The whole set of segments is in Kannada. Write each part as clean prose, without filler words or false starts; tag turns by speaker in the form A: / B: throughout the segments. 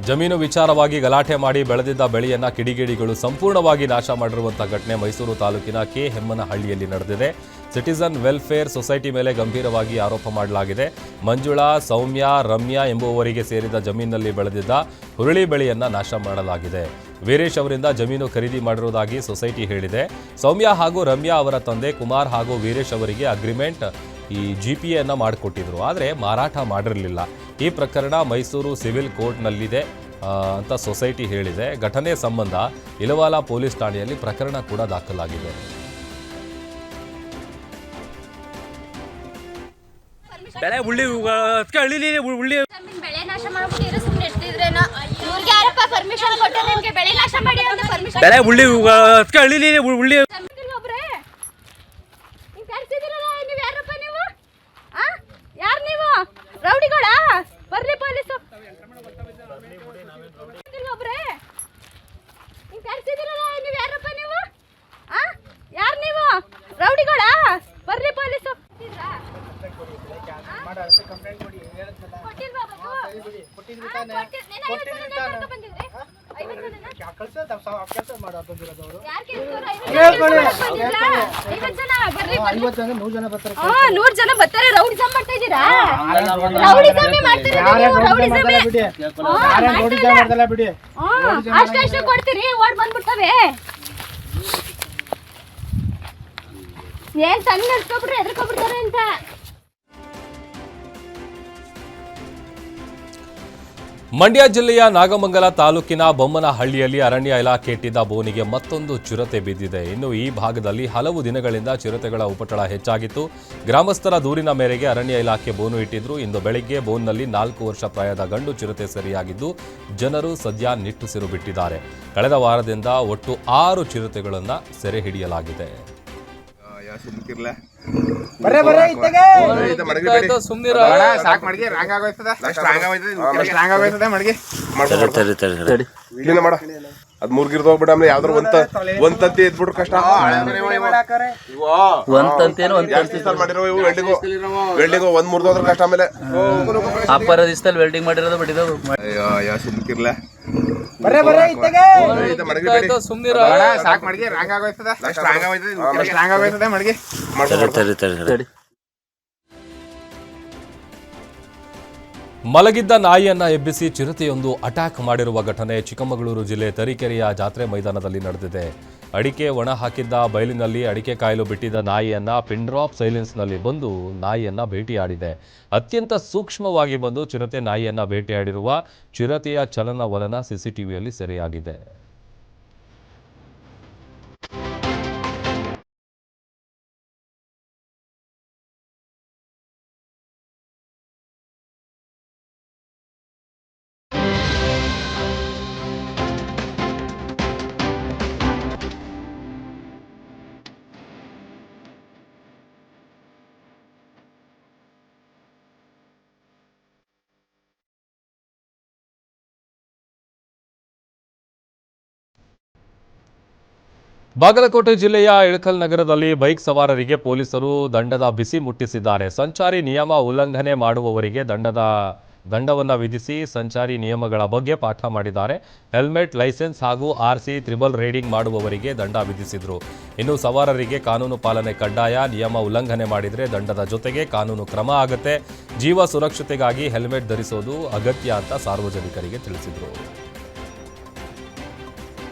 A: ಜಮೀನು ವಿಚಾರವಾಗಿ ಗಲಾಟೆ ಮಾಡಿ ಬೆಳೆದಿದ್ದ ಬೆಳೆಯನ್ನ ಕಿಡಿಗೇಡಿಗಳು ಸಂಪೂರ್ಣವಾಗಿ ನಾಶ ಮಾಡಿರುವಂತಹ ಘಟನೆ ಮೈಸೂರು ತಾಲೂಕಿನ ಕೆ ಹೆಮ್ಮನಹಳ್ಳಿಯಲ್ಲಿ ನಡೆದಿದೆ. ಸಿಟಿಜನ್ ವೆಲ್ಫೇರ್ ಸೊಸೈಟಿ ಮೇಲೆ ಗಂಭೀರವಾಗಿ ಆರೋಪ ಮಾಡಲಾಗಿದೆ. ಮಂಜುಳಾ, ಸೌಮ್ಯ, ರಮ್ಯಾ ಎಂಬುವವರಿಗೆ ಸೇರಿದ ಜಮೀನಿನಲ್ಲಿ ಬೆಳೆದಿದ್ದ ಹುರುಳಿ ಬೆಳೆಯನ್ನ ನಾಶ ಮಾಡಲಾಗಿದೆ. ವೀರೇಶ್ ಅವರಿಂದ ಜಮೀನು ಖರೀದಿ ಮಾಡಿರುವುದಾಗಿ ಸೊಸೈಟಿ ಹೇಳಿದೆ. ಸೌಮ್ಯ ಹಾಗೂ ರಮ್ಯಾ ಅವರ ತಂದೆ ಕುಮಾರ್ ಹಾಗೂ ವೀರೇಶ್ ಅವರಿಗೆ ಅಗ್ರಿಮೆಂಟ್ ಈ GPA ಮಾಡಿಕೊಟ್ಟಿದ್ರು, ಆದರೆ ಮಾರಾಟ ಮಾಡಿರಲಿಲ್ಲ. ಈ ಪ್ರಕರಣ ಮೈಸೂರು ಸಿವಿಲ್ ಕೋರ್ಟ್ನಲ್ಲಿದೆ ಅಂತ ಸೊಸೈಟಿ ಹೇಳಿದೆ. ಘಟನೆ ಸಂಬಂಧ ಇಲವಾಲ ಪೊಲೀಸ್ ಠಾಣೆಯಲ್ಲಿ ಪ್ರಕರಣ ಕೂಡ ದಾಖಲಾಗಿದೆ.
B: ಬೆಳೆ ಉಳ್ಳಿ
C: ಬೆಳೆ ನಾಶ ಮಾಡ್ಬಿಟ್ಟಿದ್ರೆ ಸುಮ್ಮನೆ ಇರ್ತಿದ್ರೇನ? ಇವ್ರಿಗೆ ಯಾರಪ್ಪ ಪರ್ಮಿಷನ್ ಕೊಟ್ಟರೆ ನಿಮಗೆ ಬೆಳೆ ನಾಶ ಮಾಡಿ ಅಂತ ಪರ್ಮಿಷನ್?
B: ಬೆಳೆ ಉಳ್ಳಿ ಉಳ್ಳಿ
C: ಒಬ್ರೆ ನೀವು ಕರ್ಸಿದಿರಲ್ಲ, ನೀವು ಯಾರಪ್ಪ ನೀವು? ಯಾರು ನೀವು? ರೌಡಿಗಳ? ಬರ್ಲಿ ಪೊಲೀಸು. ಒಬ್ರೆ ನೀವು ಕರ್ಸಿದಿರಲ್ಲ, ನೀವು ಯಾರಪ್ಪ ನೀವು? ಯಾರು ನೀವು? ರೌಡಿಗಳ? ಬರ್ಲಿ ಪೊಲೀಸು. ನೂರು ಜನ ಬರ್ತಾರೆ. ರೌಡಿಸಮ್ ಮಾಡ್ತಾ ಇದ್ದೀರಾ? ಅಷ್ಟೇ ಕೊಡ್ತೀರಿ, ಓಡ್ ಬಂದ್ಬಿಡ್ತವೆ. ಏನ್ ಸಣ್ಣ ನಡ್ಸ್ಕೊಬಿಟ್ರೆ ಎದ್ರಕೊಬಿಡ್ತಾರೆ ಅಂತ.
A: ಮಂಡ್ಯ ಜಿಲ್ಲೆಯ ನಾಗಮಂಗಲ ತಾಲೂಕಿನ ಬೊಮ್ಮನಹಳ್ಳಿಯಲ್ಲಿ ಅರಣ್ಯ ಇಲಾಖೆ ಇಟ್ಟಿದ್ದ ಬೋನಿಗೆ ಮತ್ತೊಂದು ಚಿರತೆ ಬಿದ್ದಿದೆ. ಇನ್ನು ಈ ಭಾಗದಲ್ಲಿ ಹಲವು ದಿನಗಳಿಂದ ಚಿರತೆಗಳ ಉಪಟಳ ಹೆಚ್ಚಾಗಿತ್ತು. ಗ್ರಾಮಸ್ಥರ ದೂರಿನ ಮೇರೆಗೆ ಅರಣ್ಯ ಇಲಾಖೆ ಬೋನು ಇಟ್ಟಿದ್ರು. ಇಂದು ಬೆಳಗ್ಗೆ ಬೋನ್ನಲ್ಲಿ 4 ವರ್ಷ ಪ್ರಾಯದ ಗಂಡು ಚಿರತೆ ಸೆರೆಯಾಗಿದ್ದು ಜನರು ಸದ್ಯ ನಿಟ್ಟುಸಿರು ಬಿಟ್ಟಿದ್ದಾರೆ. ಕಳೆದ ವಾರದಿಂದ ಒಟ್ಟು 6 ಚಿರತೆಗಳನ್ನು ಸೆರೆ ಹಿಡಿಯಲಾಗಿದೆ.
D: ಅದ್ ಮುರ್ಗಿರ್ದ ಹೋಗ್ಬಿಡ ಯಾವ್ದಾರು ಒಂದ್ ತಂತಿ ಎದ್ಬಿಟ್ರು ಕಷ್ಟ. ವೆಲ್ಡಿಂಗ್ ಒಂದ್ ಮುರ್ದೋದ್ರ ಕಷ್ಟ. ಆಮೇಲೆ
B: ವೆಲ್ಡಿಂಗ್ ಮಾಡಿರೋದು ಬಿಟ್ಟಿದ್ದವು.
D: ಸುಮ್ಕಿರ್ಲ
A: ಮಲಗಿದ್ದ ನಾಯಿಯನ್ನ ಎಬ್ಬಿಸಿ ಚಿರತೆಯೊಂದು ಅಟ್ಯಾಕ್ ಮಾಡಿರುವ ಘಟನೆ ಚಿಕ್ಕಮಗಳೂರು ಜಿಲ್ಲೆ ತರೀಕೆರೆಯ ಜಾತ್ರೆ ಮೈದಾನದಲ್ಲಿ ನಡೆದಿದೆ. ಅಡಿಕೆ ಒಣ ಹಾಕಿದ್ದ ಬಯಲಿನಲ್ಲಿ ಅಡಿಕೆ ಕಾಯಲು ಬಿಟ್ಟಿದ್ದ ನಾಯಿಯನ್ನ ಪಿನ್ ಡ್ರಾಪ್ ಸೈಲೆನ್ಸ್ನಲ್ಲಿ ಬಂದು ನಾಯಿಯನ್ನ ಭೇಟಿಯಾಡಿದೆ. ಅತ್ಯಂತ ಸೂಕ್ಷ್ಮವಾಗಿ ಬಂದು ಚಿರತೆ ನಾಯಿಯನ್ನ ಭೇಟಿಯಾಡಿರುವ ಚಿರತೆಯ ಚಲನವಲನ CCTVಯಲ್ಲಿ ಸೆರೆಯಾಗಿದೆ. ಬಾಗಲಕೋಟೆ ಜಿಲ್ಲೆಯ ಇಳಕಲ್ ನಗರದಲ್ಲಿ ಬೈಕ್ ಸವಾರರಿಗೆ ಪೊಲೀಸರು ದಂಡದ ಬಿಸಿ ಮುಟ್ಟಿಸಿದ್ದಾರೆ. ಸಂಚಾರಿ ನಿಯಮ ಉಲ್ಲಂಘನೆ ಮಾಡುವವರಿಗೆ ದಂಡವನ್ನು ವಿಧಿಸಿ ಸಂಚಾರಿ ನಿಯಮಗಳ ಬಗ್ಗೆ ಪಾಠ ಮಾಡಿದ್ದಾರೆ. ಹೆಲ್ಮೆಟ್, ಲೈಸೆನ್ಸ್ ಹಾಗೂ RC ತ್ರಿಬಲ್ ರೈಡಿಂಗ್ ಮಾಡುವವರಿಗೆ ದಂಡ ವಿಧಿಸಿದರು. ಇನ್ನು ಸವಾರರಿಗೆ ಕಾನೂನು ಪಾಲನೆ ಕಡ್ಡಾಯ. ನಿಯಮ ಉಲ್ಲಂಘನೆ ಮಾಡಿದರೆ ದಂಡದ ಜೊತೆಗೆ ಕಾನೂನು ಕ್ರಮ ಆಗುತ್ತೆ. ಜೀವ ಸುರಕ್ಷತೆಗಾಗಿ ಹೆಲ್ಮೆಟ್ ಧರಿಸೋದು ಅಗತ್ಯ ಅಂತ ಸಾರ್ವಜನಿಕರಿಗೆ ತಿಳಿಸಿದರು.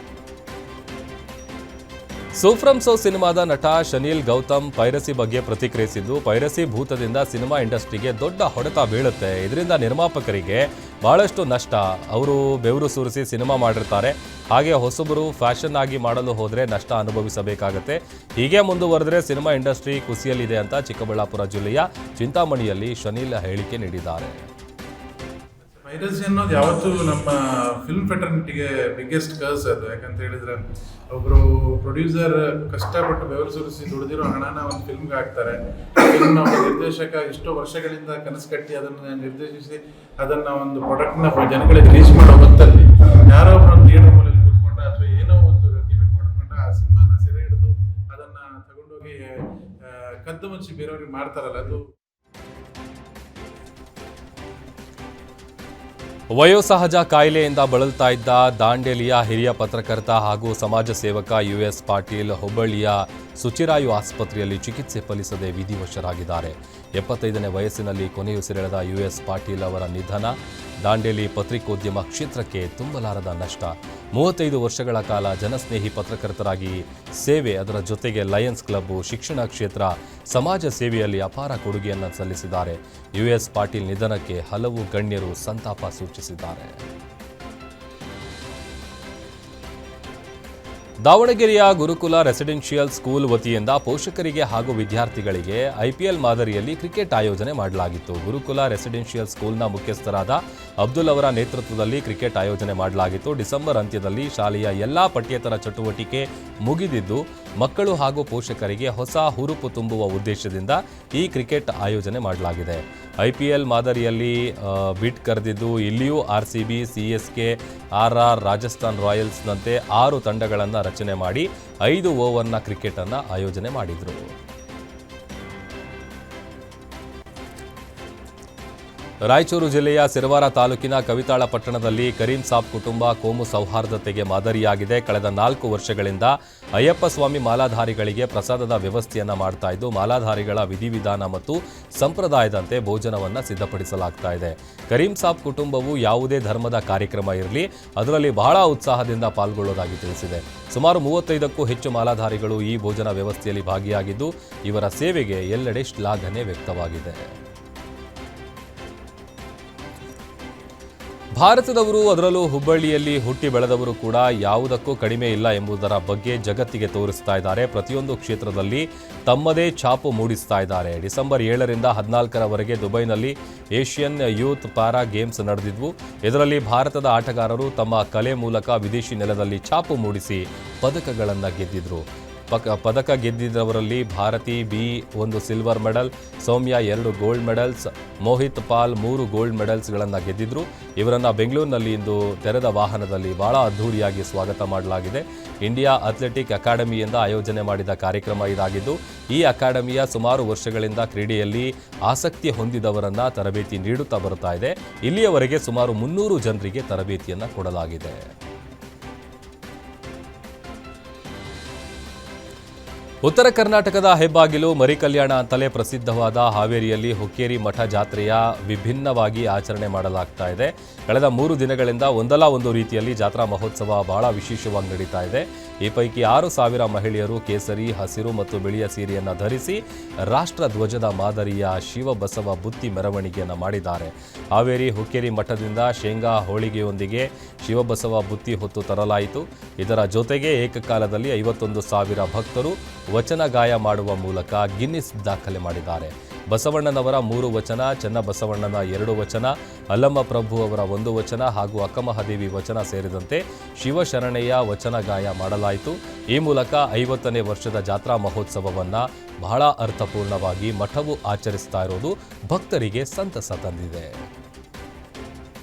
A: ಸೂಫ್ರಮ್ ಸೋ ಸಿನಿಮಾದ ನಟ ಶನಿಲ್ ಗೌತಮ್ ಪೈರಸಿ ಬಗ್ಗೆ ಪ್ರತಿಕ್ರಿಯಿಸಿದ್ದು, ಪೈರಸಿ ಭೂತದಿಂದ ಸಿನಿಮಾ ಇಂಡಸ್ಟ್ರಿಗೆ ದೊಡ್ಡ ಹೊಡೆತ ಬೀಳುತ್ತೆ. ಇದರಿಂದ ನಿರ್ಮಾಪಕರಿಗೆ ಬಹಳಷ್ಟು ನಷ್ಟ. ಅವರು ಬೆವರು ಸುರಿಸಿ ಸಿನಿಮಾ ಮಾಡಿರ್ತಾರೆ. ಹಾಗೆ ಹೊಸಬರು ಫ್ಯಾಷನ್ ಆಗಿ ಮಾಡಲು ಹೋದರೆ ನಷ್ಟ ಅನುಭವಿಸಬೇಕಾಗತ್ತೆ. ಹೀಗೆ ಮುಂದುವರೆದರೆ ಸಿನಿಮಾ ಇಂಡಸ್ಟ್ರಿ ಕುಸಿಯಲಿದೆ ಅಂತ ಚಿಕ್ಕಬಳ್ಳಾಪುರ ಜಿಲ್ಲೆಯ ಚಿಂತಾಮಣಿಯಲ್ಲಿ ಶನಿಲ್ ಹೇಳಿಕೆ ನೀಡಿದ್ದಾರೆ.
E: ಪೈರಸಿ ಅನ್ನೋದು ಯಾವತ್ತೂ ನಮ್ಮ ಫಿಲ್ಮ್ ಫ್ರೆಟರ್ನಿಟಿಗೆ ಬಿಗ್ಗೆಸ್ಟ್ ಕರ್ಸ್ ಅದು. ಯಾಕಂತ ಹೇಳಿದ್ರೆ ಒಬ್ಬರು ಪ್ರೊಡ್ಯೂಸರ್ ಕಷ್ಟಪಟ್ಟು ಬೆವರು ಸುರಿಸಿ ದುಡಿದಿರೋ ಹಣನ ಒಂದು ಫಿಲ್ಮ್ಗೆ ಹಾಕ್ತಾರೆ. ಫಿಲ್ಮ್ನ ಒಬ್ಬ ನಿರ್ದೇಶಕ ಎಷ್ಟೋ ವರ್ಷಗಳಿಂದ ಕನಸು ಕಟ್ಟಿ ಅದನ್ನು ನಿರ್ದೇಶಿಸಿ ಅದನ್ನು ಒಂದು ಪ್ರಾಡಕ್ಟ್ನ ಜನಗಳಿಗೆ ರೀಚ್ ಮಾಡೋ ಹೊತ್ತಲ್ಲಿ ಯಾರೋ ಒಬ್ಬರು ಥಿಯೇಟರ್ ಮೂಲಲ್ಲಿ ಕೂತ್ಕೊಂಡ ಅಥವಾ ಏನೋ ಒಂದು ಗಿಮಿಕ್ ಮಾಡ್ಕೊಂಡ ಆ ಸಿನಿಮಾನ ಸೆರೆ ಹಿಡಿದು ಅದನ್ನು ತಗೊಂಡೋಗಿ ಕದ್ದು ಮುಚ್ಚಿ ಬೇರೆಯವ್ರಿಗೆ ಮಾಡ್ತಾರಲ್ಲ, ಅದು
A: ವಯೋಸಹಜ ಕಾಯಿಲೆಯಿಂದ ಬಳಲ್ತಾ ಇದ್ದ ದಾಂಡೇಲಿಯ ಹಿರಿಯ ಪತ್ರಕರ್ತ ಹಾಗೂ ಸಮಾಜ ಸೇವಕ ಯುಎಸ್ ಪಾಟೀಲ್ ಹುಬ್ಬಳ್ಳಿಯ ಸುಚಿರಾಯು ಆಸ್ಪತ್ರೆಯಲ್ಲಿ ಚಿಕಿತ್ಸೆ ಫಲಿಸದೆ ವಿಧಿವಶರಾಗಿದ್ದಾರೆ. 75ನೇ ವಯಸ್ಸಿನಲ್ಲಿ ಕೊನೆಯುಸಿರೆಳೆದ ಯುಎಸ್ ಪಾಟೀಲ್ ಅವರ ನಿಧನ ದಾಂಡೇಲಿ ಪತ್ರಿಕೋದ್ಯಮ ಕ್ಷೇತ್ರಕ್ಕೆ ತುಂಬಲಾರದ ನಷ್ಟ. 35 ವರ್ಷಗಳ ಕಾಲ ಜನಸ್ನೇಹಿ ಪತ್ರಕರ್ತರಾಗಿ ಸೇವೆ, ಅದರ ಜೊತೆಗೆ ಲಯನ್ಸ್ ಕ್ಲಬ್, ಶಿಕ್ಷಣ ಕ್ಷೇತ್ರ, ಸಮಾಜ ಸೇವೆಯಲ್ಲಿ ಅಪಾರ ಕೊಡುಗೆಯನ್ನು ಸಲ್ಲಿಸಿದ್ದಾರೆ. ಯುಎಸ್ ಪಾಟೀಲ್ ನಿಧನಕ್ಕೆ ಹಲವು ಗಣ್ಯರು ಸಂತಾಪ ಸೂಚಿಸಿದ್ದಾರೆ. ದಾವಣಗೆರೆಯ ಗುರುಕುಲ ರೆಸಿಡೆನ್ಷಿಯಲ್ ಸ್ಕೂಲ್ ವತಿಯಿಂದ ಪೋಷಕರಿಗೆ ಹಾಗೂ ವಿದ್ಯಾರ್ಥಿಗಳಿಗೆ ಐಪಿಎಲ್ ಮಾದರಿಯಲ್ಲಿ ಕ್ರಿಕೆಟ್ ಆಯೋಜನೆ ಮಾಡಲಾಗಿತ್ತು. ಗುರುಕುಲ ರೆಸಿಡೆನ್ಷಿಯಲ್ ಸ್ಕೂಲ್ನ ಮುಖ್ಯಸ್ಥರಾದ ಅಬ್ದುಲ್ ಅವರ ನೇತೃತ್ವದಲ್ಲಿ ಕ್ರಿಕೆಟ್ ಆಯೋಜನೆ ಮಾಡಲಾಗಿತ್ತು. ಡಿಸೆಂಬರ್ ಅಂತ್ಯದಲ್ಲಿ ಶಾಲೆಯ ಎಲ್ಲಾ ಪಠ್ಯೇತರ ಚಟುವಟಿಕೆ ಮುಗಿದಿದ್ದು, ಮಕ್ಕಳು ಹಾಗೂ ಪೋಷಕರಿಗೆ ಹೊಸ ಹುರುಪು ತುಂಬುವ ಉದ್ದೇಶದಿಂದ ಈ ಕ್ರಿಕೆಟ್ ಆಯೋಜನೆ ಮಾಡಲಾಗಿದೆ. ಐಪಿಎಲ್ ಮಾದರಿಯಲ್ಲಿ ಬಿಟ್ ಕರೆದಿದ್ದು, ಇಲ್ಲಿಯೂ ಆರ್ಸಿಬಿ, ಸಿಎಸ್ಕೆ, ಆರ್ಆರ್, ರಾಜಸ್ಥಾನ್ ರಾಯಲ್ಸ್ನಂತೆ 6 ತಂಡಗಳನ್ನು ರಚನೆ ಮಾಡಿ 5 ಓವರ್ನ ಕ್ರಿಕೆಟ್ ಅನ್ನು ಆಯೋಜನೆ ಮಾಡಿದರು. ರಾಯಚೂರು ಜಿಲ್ಲೆಯ ಸಿರವಾರ ತಾಲೂಕಿನ ಕವಿತಾಳ ಪಟ್ಟಣದಲ್ಲಿ ಕರೀಂ ಸಾಬ್ ಕುಟುಂಬ ಕೋಮು ಸೌಹಾರ್ದತೆಗೆ ಮಾದರಿಯಾಗಿದೆ. ಕಳೆದ 4 ವರ್ಷಗಳಿಂದ ಅಯ್ಯಪ್ಪ ಸ್ವಾಮಿ ಮಾಲಾಧಾರಿಗಳಿಗೆ ಪ್ರಸಾದದ ವ್ಯವಸ್ಥೆಯನ್ನ ಮಾಡ್ತಾ ಇದ್ದು, ಮಾಲಾಧಾರಿಗಳ ವಿಧಿವಿಧಾನ ಮತ್ತು ಸಂಪ್ರದಾಯದಂತೆ ಭೋಜನವನ್ನು ಸಿದ್ಧಪಡಿಸಲಾಗ್ತಾ ಇದೆ. ಕರೀಂ ಸಾಬ್ ಕುಟುಂಬವು ಯಾವುದೇ ಧರ್ಮದ ಕಾರ್ಯಕ್ರಮ ಇರಲಿ ಅದರಲ್ಲಿ ಬಹಳ ಉತ್ಸಾಹದಿಂದ ಪಾಲ್ಗೊಳ್ಳೋದಾಗಿ ತಿಳಿಸಿದೆ. ಸುಮಾರು 35ಕ್ಕೂ ಹೆಚ್ಚು ಮಾಲಾಧಾರಿಗಳು ಈ ಭೋಜನ ವ್ಯವಸ್ಥೆಯಲ್ಲಿ ಭಾಗಿಯಾಗಿದ್ದು, ಇವರ ಸೇವೆಗೆ ಎಲ್ಲೆಡೆ ಶ್ಲಾಘನೆ ವ್ಯಕ್ತವಾಗಿದೆ. ಭಾರತದವರು, ಅದರಲ್ಲೂ ಹುಬ್ಬಳ್ಳಿಯಲ್ಲಿ ಹುಟ್ಟಿ ಬೆಳೆದವರು ಕೂಡ ಯಾವುದಕ್ಕೂ ಕಡಿಮೆ ಇಲ್ಲ ಎಂಬುದರ ಬಗ್ಗೆ ಜಗತ್ತಿಗೆ ತೋರಿಸ್ತಾ ಇದ್ದಾರೆ. ಪ್ರತಿಯೊಂದು ಕ್ಷೇತ್ರದಲ್ಲಿ ತಮ್ಮದೇ ಛಾಪು ಮೂಡಿಸ್ತಾ ಇದ್ದಾರೆ. ಡಿಸೆಂಬರ್ 7ರಿಂದ 14ರವರೆಗೆ ದುಬೈನಲ್ಲಿ ಏಷ್ಯನ್ ಯೂತ್ ಪ್ಯಾರಾ ಗೇಮ್ಸ್ ನಡೆದಿದ್ವು. ಇದರಲ್ಲಿ ಭಾರತದ ಆಟಗಾರರು ತಮ್ಮ ಕಲೆ ಮೂಲಕ ವಿದೇಶಿ ನೆಲದಲ್ಲಿ ಛಾಪು ಮೂಡಿಸಿ ಪದಕಗಳನ್ನು ಗೆದ್ದಿದ್ರು. ಪದಕ ಗೆದ್ದಿದ್ದವರಲ್ಲಿ Bharathi B 1 silver medal, Soumya 2 gold medals, Mohit Pal 3 gold ಮೆಡಲ್ಸ್ಗಳನ್ನು ಗೆದ್ದಿದ್ರು. ಇವರನ್ನು ಬೆಂಗಳೂರಿನಲ್ಲಿ ಇಂದು ತೆರೆದ ವಾಹನದಲ್ಲಿ ಬಹಳ ಅದ್ಧೂರಿಯಾಗಿ ಸ್ವಾಗತ ಮಾಡಲಾಗಿದೆ. ಇಂಡಿಯಾ ಅಥ್ಲೆಟಿಕ್ ಅಕಾಡೆಮಿಯಿಂದ ಆಯೋಜನೆ ಮಾಡಿದ ಕಾರ್ಯಕ್ರಮ ಇದಾಗಿದ್ದು, ಈ ಅಕಾಡೆಮಿಯ ಸುಮಾರು ವರ್ಷಗಳಿಂದ ಕ್ರೀಡೆಯಲ್ಲಿ ಆಸಕ್ತಿ ಹೊಂದಿದವರನ್ನ ತರಬೇತಿ ನೀಡುತ್ತಾ ಬರ್ತಾ ಇದೆ. ಇಲ್ಲಿಯವರೆಗೆ ಸುಮಾರು 300 ಜನರಿಗೆ ತರಬೇತಿಯನ್ನು ಕೊಡಲಾಗಿದೆ. ಉತ್ತರ ಕರ್ನಾಟಕದ ಹೆಬ್ಬಾಗಿಲು ಮರಿಕಲ್ಯಾಣ ಅಂತಲೇ ಪ್ರಸಿದ್ಧವಾದ ಹಾವೇರಿಯಲ್ಲಿ ಹುಕ್ಕೇರಿ ಮಠ ಜಾತ್ರೆಯ ವಿಭಿನ್ನವಾಗಿ ಆಚರಣೆ ಮಾಡಲಾಗ್ತಾ ಇದೆ. ಕಳೆದ 3 ದಿನಗಳಿಂದ ಒಂದಲ್ಲ ಒಂದು ರೀತಿಯಲ್ಲಿ ಜಾತ್ರಾ ಮಹೋತ್ಸವ ಬಹಳ ವಿಶೇಷವಾಗಿ ನಡೀತಾ ಇದೆ. ಈ ಪೈಕಿ 6,000 ಮಹಿಳೆಯರು ಕೇಸರಿ, ಹಸಿರು ಮತ್ತು ಬಿಳಿಯ ಸೀರೆಯನ್ನು ಧರಿಸಿ ರಾಷ್ಟ್ರ ಧ್ವಜದ ಮಾದರಿಯ ಶಿವಬಸವ ಬುತ್ತಿ ಮೆರವಣಿಗೆಯನ್ನು ಮಾಡಿದ್ದಾರೆ. ಹಾವೇರಿ ಹುಕ್ಕೇರಿ ಮಠದಿಂದ ಶೇಂಗಾ ಹೋಳಿಗೆಯೊಂದಿಗೆ ಶಿವಬಸವ ಬುತ್ತಿ ಹೊತ್ತು ತರಲಾಯಿತು. ಇದರ ಜೊತೆಗೆ ಏಕಕಾಲದಲ್ಲಿ 51,000 ಭಕ್ತರು ವಚನ ಗಾಯ ಮಾಡುವ ಮೂಲಕ ಗಿನ್ನಿಸ್ ದಾಖಲೆ ಮಾಡಿದ್ದಾರೆ. ಬಸವಣ್ಣನವರ 3 ವಚನ, ಚನ್ನಬಸವಣ್ಣನ 2 ವಚನ, ಅಲ್ಲಮ್ಮ ಪ್ರಭು ಅವರ 1 ವಚನ ಹಾಗೂ ಅಕ್ಕಮಹಾದೇವಿ ವಚನ ಸೇರಿದಂತೆ ಶಿವಶರಣೆಯ ವಚನ ಗಾಯ ಮಾಡಲಾಯಿತು. ಈ ಮೂಲಕ 50ನೇ ವರ್ಷದ ಜಾತ್ರಾ ಮಹೋತ್ಸವವನ್ನು ಬಹಳ ಅರ್ಥಪೂರ್ಣವಾಗಿ ಮಠವು ಆಚರಿಸ್ತಾ ಇರೋದು ಭಕ್ತರಿಗೆ ಸಂತಸ ತಂದಿದೆ.